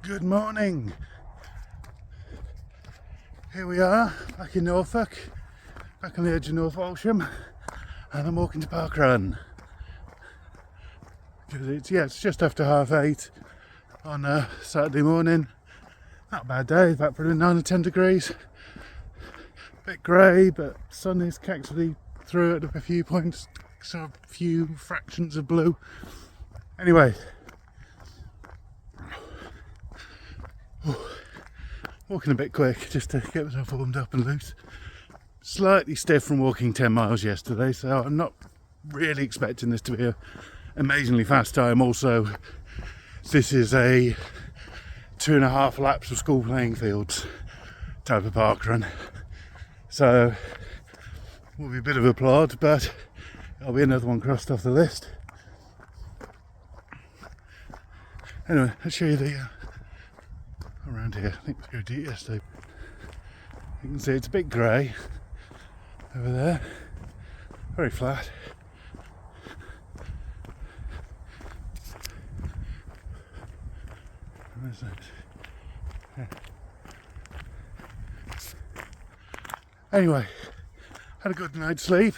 Good morning. Here we are, back in Norfolk, back on the edge of North Walsham, and I'm walking to Parkrun. It's just after 8:30 on a Saturday morning. Not a bad day, about probably 9 or 10 degrees. Bit grey, but sun is actually through at a few points, so a few fractions of blue. Anyway, walking a bit quick just to get myself warmed up and loose. Slightly stiff from walking 10 miles yesterday, so I'm not really expecting this to be an amazingly fast time. Also, this is a 2.5 laps of school playing fields type of parkrun, so will be a bit of a plod, but it'll be another one crossed off the list. Anyway, I'll show you the around here. I think we go deep yesterday. You can see it's a bit grey over there, very flat. Where's that? Yeah. Anyway, had a good night's sleep.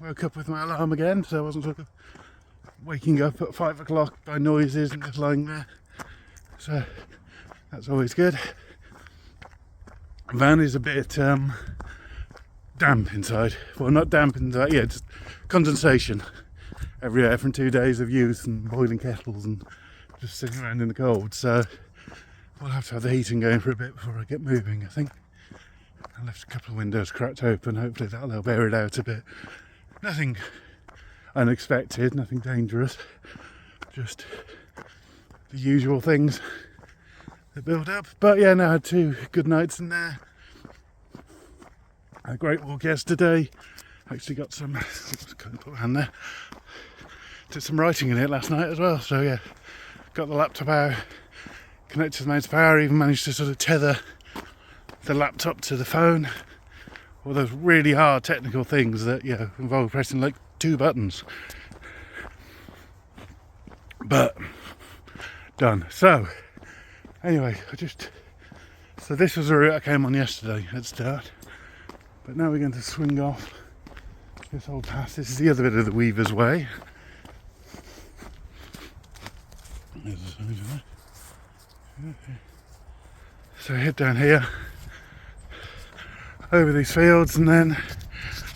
Woke up with my alarm again, so I wasn't sort of waking up at 5 o'clock by noises and just lying there. So that's always good. Van is a bit damp inside. Well, not damp inside, yeah, just condensation everywhere from 2 days of use and boiling kettles and just sitting around in the cold. So we'll have to have the heating going for a bit before I get moving, I think. I left a couple of windows cracked open, hopefully that'll help air it out a bit. Nothing unexpected, nothing dangerous, just the usual things that build up. But yeah, no, I had 2 good nights in there. Had a great walk yesterday. Actually got some, can't put my hand there. Did some writing in it last night as well. So yeah, got the laptop out, connected to the motor power, even managed to sort of tether the laptop to the phone. All those really hard technical things that, you know, involve pressing like 2 buttons. But done. So anyway, so this was the route I came on yesterday at start. But now we're going to swing off this old path. This is the other bit of the Weaver's Way. So head down here, over these fields, and then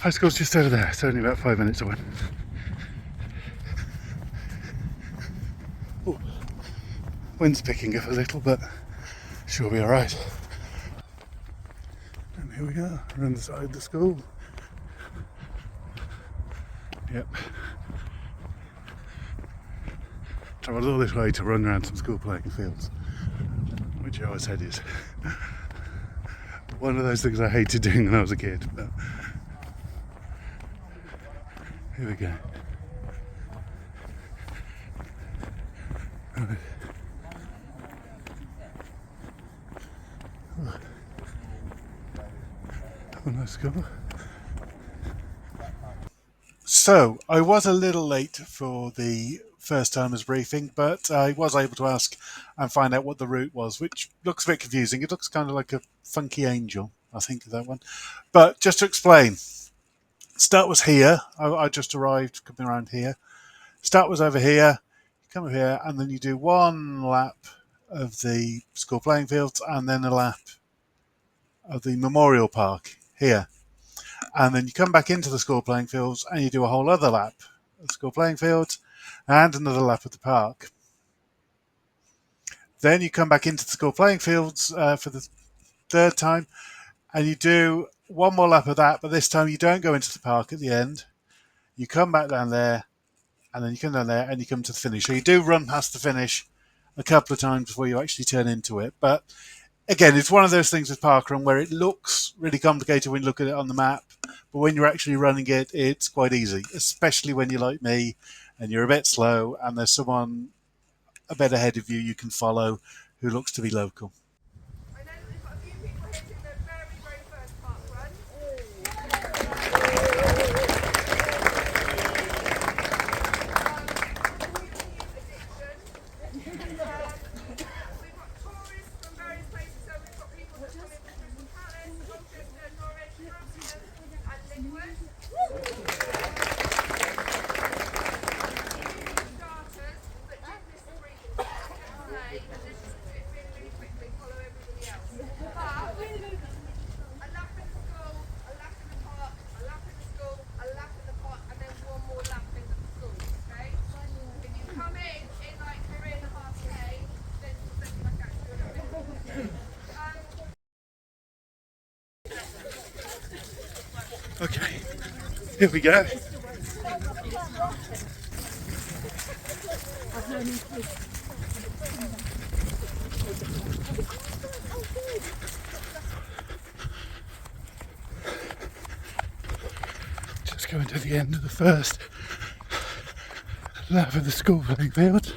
high school's just over there. It's only about 5 minutes away. Ooh, wind's picking up a little, but sure be alright. And here we are, we're inside the school. Yep. Travelled all this way to run around some school playing fields, which I always said is one of those things I hated doing when I was a kid. But here we go. Right. Oh, nice go. So I was a little late for the first timers briefing, but I was able to ask and find out what the route was, which looks a bit confusing. It looks kind of like a funky angel, I think, of that one. But just to explain, start was here. I just arrived coming around here. Start was over here. You come over here, and then you do 1 lap of the school playing fields, and then a lap of the memorial park here. And then you come back into the school playing fields, and you do a whole other lap of the school playing fields, and another lap of the park. Then you come back into the school playing fields for the 3rd time, and you do 1 more lap of that, but this time you don't go into the park at the end. You come back down there, and then you come down there, and you come to the finish. So you do run past the finish a couple of times before you actually turn into it. But again, it's one of those things with parkrun where it looks really complicated when you look at it on the map, but when you're actually running it, it's quite easy, especially when you're like me and you're a bit slow and there's someone a bit ahead of you you can follow who looks to be local. I know that we've got a few people hitting their very, very first parkrun. Okay, here we go. Just going to the end of the first lap of the school playing field.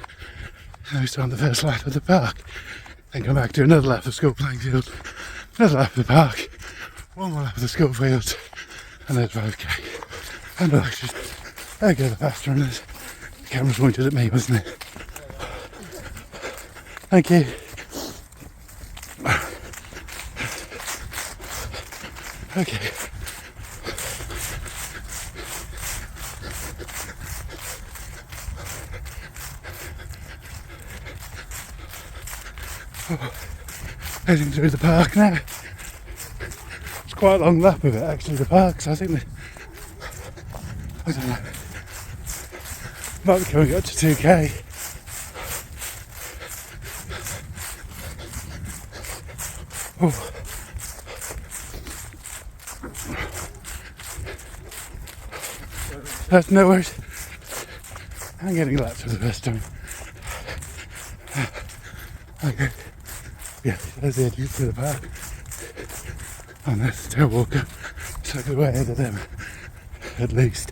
Now we start the first lap of the park. Then come back to another lap of the school playing field, another lap of the park, one more lap of the school field, and then 5k. And there go the fast runners. The camera pointed at me, wasn't it? Thank you. Okay. Heading through the park now. It's quite a long lap of it actually, the park, so I think I don't know, might be coming up to 2k. Oh. That's no worries. I'm getting lapped for the first time. Okay. Yeah, there's the entrance to the park. And there's the tail walker. So good way ahead of them. At least.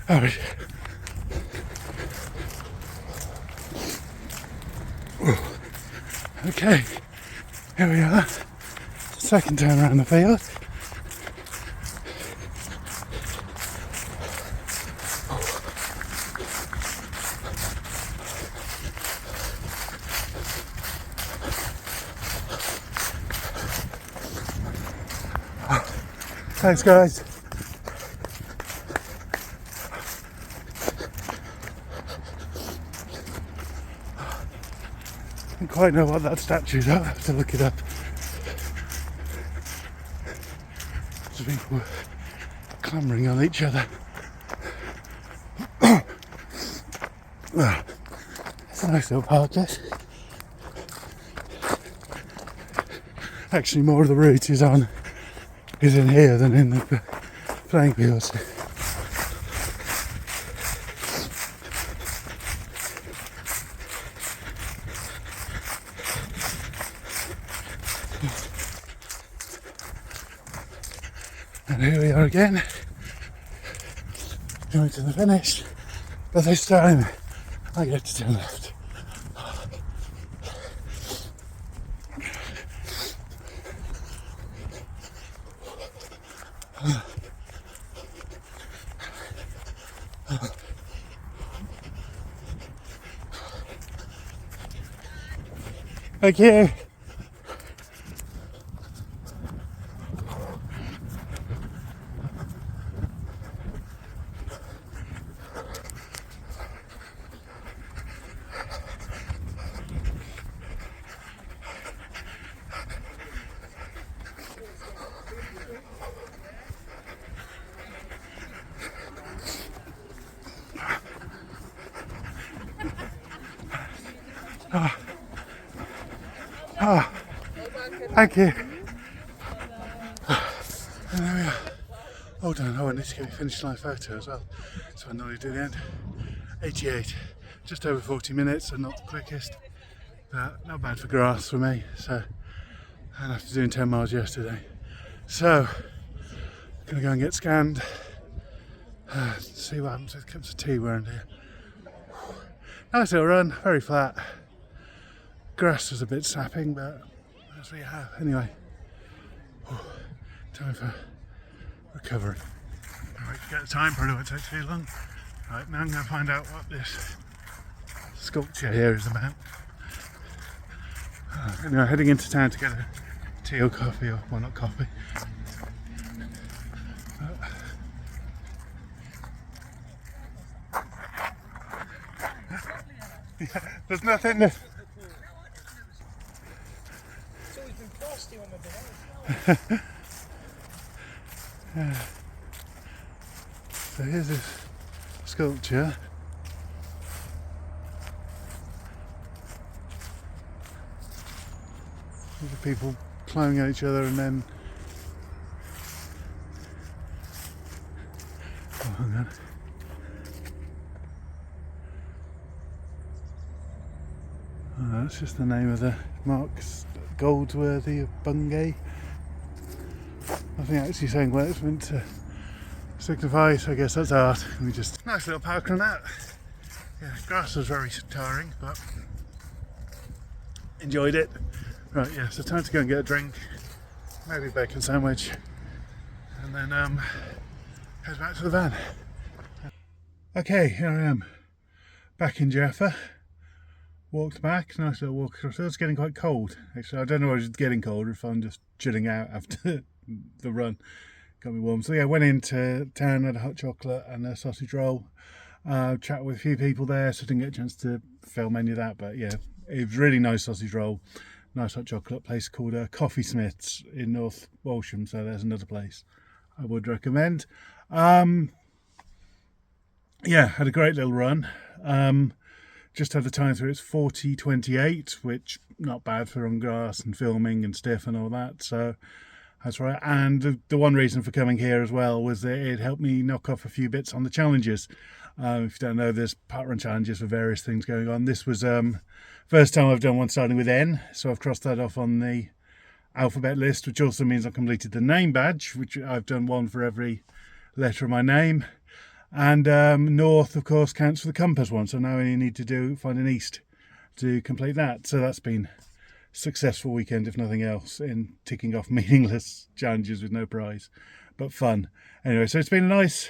Alright. Okay. Here we are. Second time around the field. Thanks guys. I don't quite know what that statue is. I'll have to look it up. There's people clambering on each other. It's a nice little park, this. Actually, more of the route is in here than in the playing fields. And here we are again, going to the finish, but this time I get to turn left. Thank you. Thank you. And there we are. Hold on, I need to get a finish line photo as well. So I nearly do the end. 88, just over 40 minutes, so not the quickest, but not bad for grass for me. So, and after doing 10 miles yesterday. So, gonna go and get scanned. See what happens with cups of tea around here. Nice little run, very flat. Grass was a bit sapping, but that's what you have. Anyway, time for recovery. Alright, get the time, probably won't take too long. Right, now I'm going to find out what this sculpture here is about. Anyway, heading into town to get a tea or coffee, or well, not coffee. Yeah, there's nothing. It's always been frosty when we've been out. Yeah. So here's this sculpture. With the people climbing at each other and then That's just the name of the Mark's Goldsworthy of Bungay. Nothing actually saying where it's meant to signify, so I guess that's art. We just nice little parkrun out. Yeah, grass was very tiring, but enjoyed it. Right, yeah, so time to go and get a drink, maybe a bacon sandwich, and then head back to the van. Okay, here I am, back in Jaffa. Walked back, nice little walk across. It's getting quite cold. Actually, I don't know if it's getting cold or if I'm just chilling out after the run. Got me warm. So yeah, went into town, had a hot chocolate and a sausage roll. Chat with a few people there, so I didn't get a chance to film any of that. But yeah, it was really nice sausage roll, nice hot chocolate. Place called Coffee Smith's in North Walsham. So there's another place I would recommend. Yeah, had a great little run. Just had the time through. It's 40:28, which not bad for on grass and filming and stiff and all that. So that's right. And the one reason for coming here as well was that it helped me knock off a few bits on the challenges. If you don't know, there's parkrun challenges for various things going on. This was first time I've done one starting with N, so I've crossed that off on the alphabet list, which also means I've completed the name badge, which I've done one for every letter of my name. And north, of course, counts for the compass one. So now I only need to find an east to complete that. So that's been a successful weekend, if nothing else, in ticking off meaningless challenges with no prize, but fun. Anyway, so it's been a nice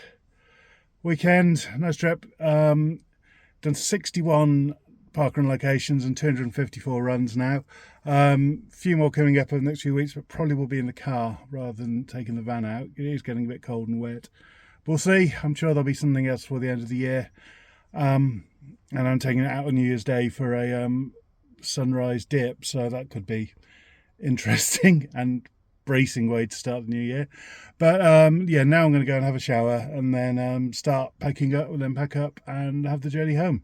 weekend, nice trip. Done 61 parkrun locations and 254 runs now. Few more coming up over the next few weeks, but probably will be in the car rather than taking the van out. It is getting a bit cold and wet. We'll see. I'm sure there'll be something else for the end of the year. And I'm taking it out on New Year's Day for a sunrise dip, so that could be interesting and bracing way to start the new year. But yeah, now I'm going to go and have a shower and then start packing up and then pack up and have the journey home.